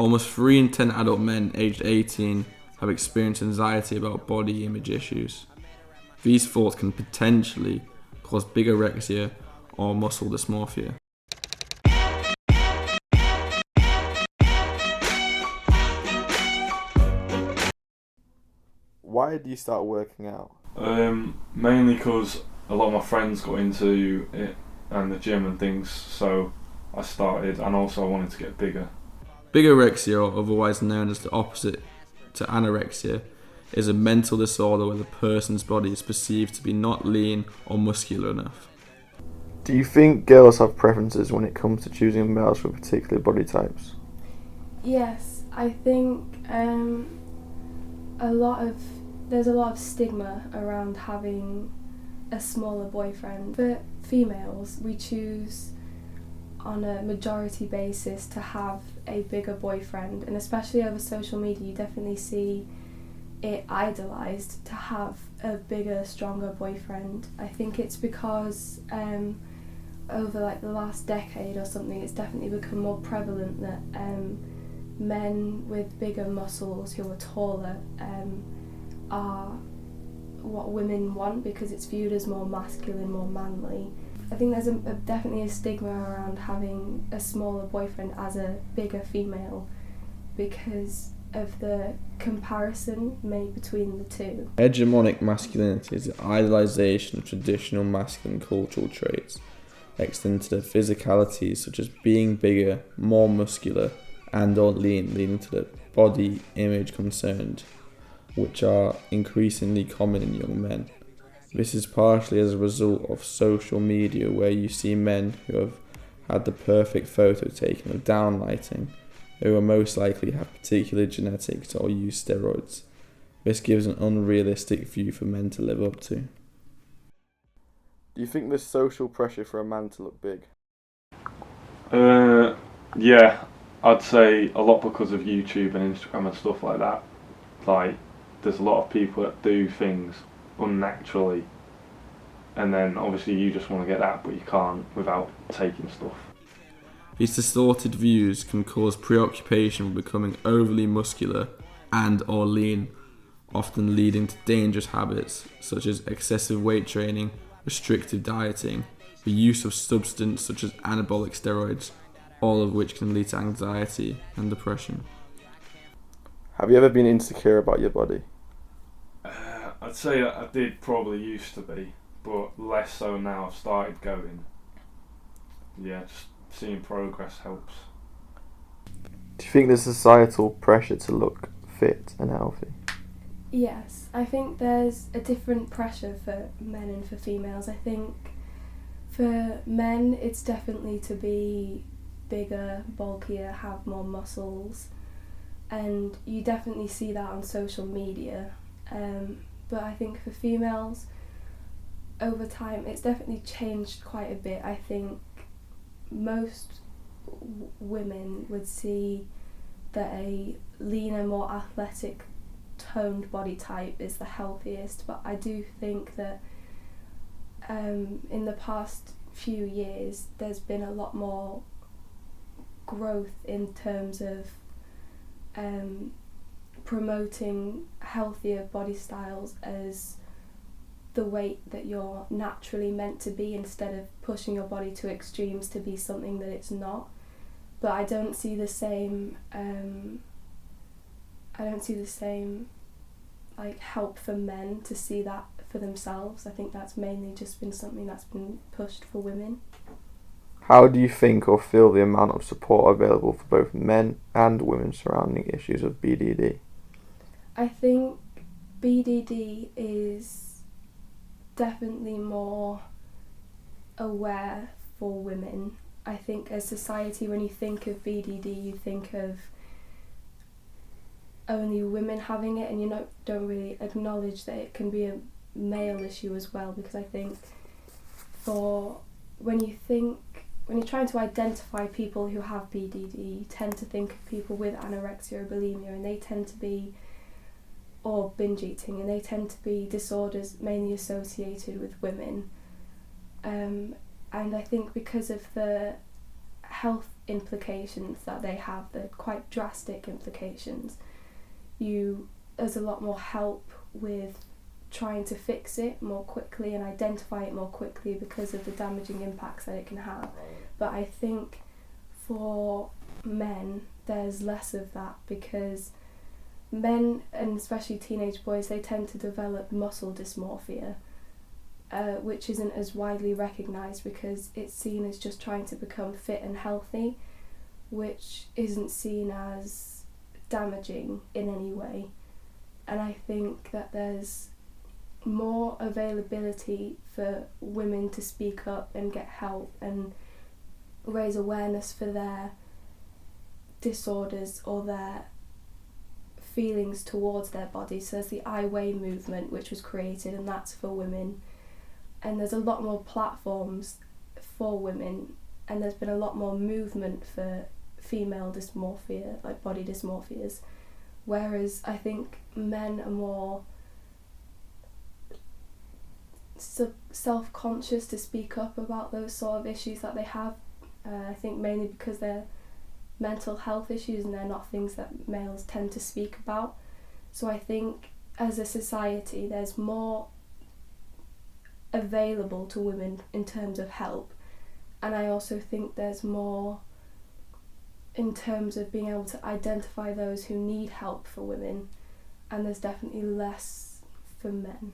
Almost 3 in 10 adult men aged 18 have experienced anxiety about body image issues. These thoughts can potentially cause bigorexia or muscle dysmorphia. Why did you start working out? Mainly because a lot of my friends got into it and the gym and things, so I started, and also I wanted to get bigger. Bigorexia, or otherwise known as the opposite to anorexia, is a mental disorder where the person's body is perceived to be not lean or muscular enough. Do you think girls have preferences when it comes to choosing males for particular body types? Yes, I think there's a lot of stigma around having a smaller boyfriend. For females, we choose on a majority basis to have a bigger boyfriend, and especially over social media you definitely see it idolised to have a bigger, stronger boyfriend. I think it's because over like the last decade or something it's definitely become more prevalent that men with bigger muscles who are taller are what women want because it's viewed as more masculine, more manly. I think there's definitely a stigma around having a smaller boyfriend as a bigger female because of the comparison made between the two. Hegemonic masculinity is the idealization of traditional masculine cultural traits, extended to the physicalities such as being bigger, more muscular, and or lean, leading to the body image concerned, which are increasingly common in young men. This is partially as a result of social media, where you see men who have had the perfect photo taken of downlighting, who are most likely have particular genetics or use steroids. This gives an unrealistic view for men to live up to. Do you think there's social pressure for a man to look big? Yeah, I'd say a lot because of YouTube and Instagram and stuff like that. Like, there's a lot of people that do things unnaturally, and then obviously you just want to get that, but you can't without taking stuff. These distorted views can cause preoccupation with becoming overly muscular and or lean, often leading to dangerous habits such as excessive weight training, restrictive dieting, the use of substances such as anabolic steroids, all of which can lead to anxiety and depression. Have you ever been insecure about your body? I'd say I did probably used to be, but less so now. I've started going. Yeah, just seeing progress helps. Do you think there's societal pressure to look fit and healthy? Yes, I think there's a different pressure for men and for females. I think for men it's definitely to be bigger, bulkier, have more muscles, and you definitely see that on social media. But I think for females, over time, it's definitely changed quite a bit. I think most women would see that a leaner, more athletic, toned body type is the healthiest, but I do think that in the past few years there's been a lot more growth in terms of promoting healthier body styles as the weight that you're naturally meant to be, instead of pushing your body to extremes to be something that it's not. But I don't see the same like help for men to see that for themselves. I think that's mainly just been something that's been pushed for women. How do you think or feel the amount of support available for both men and women surrounding issues of BDD? I think BDD is definitely more aware for women. I think as society, when you think of BDD, you think of only women having it, and you don't really acknowledge that it can be a male issue as well, because I think when you're trying to identify people who have BDD, you tend to think of people with anorexia or bulimia, and they tend to be, or binge eating, and they tend to be disorders mainly associated with women. And I think because of the health implications that they have. They're quite drastic implications. There's a lot more help with trying to fix it more quickly and identify it more quickly because of the damaging impacts that it can have. But I think for men there's less of that, because men, and especially teenage boys, they tend to develop muscle dysmorphia, which isn't as widely recognised because it's seen as just trying to become fit and healthy, which isn't seen as damaging in any way. And I think that there's more availability for women to speak up and get help and raise awareness for their disorders or their feelings towards their body. So there's the I Weigh movement, which was created, and that's for women. And there's a lot more platforms for women, and there's been a lot more movement for female dysmorphia, like body dysmorphias. Whereas I think men are more self-conscious to speak up about those sort of issues that they have. I think mainly because they're mental health issues and they're not things that males tend to speak about. So I think as a society there's more available to women in terms of help, and I also think there's more in terms of being able to identify those who need help for women, and there's definitely less for men.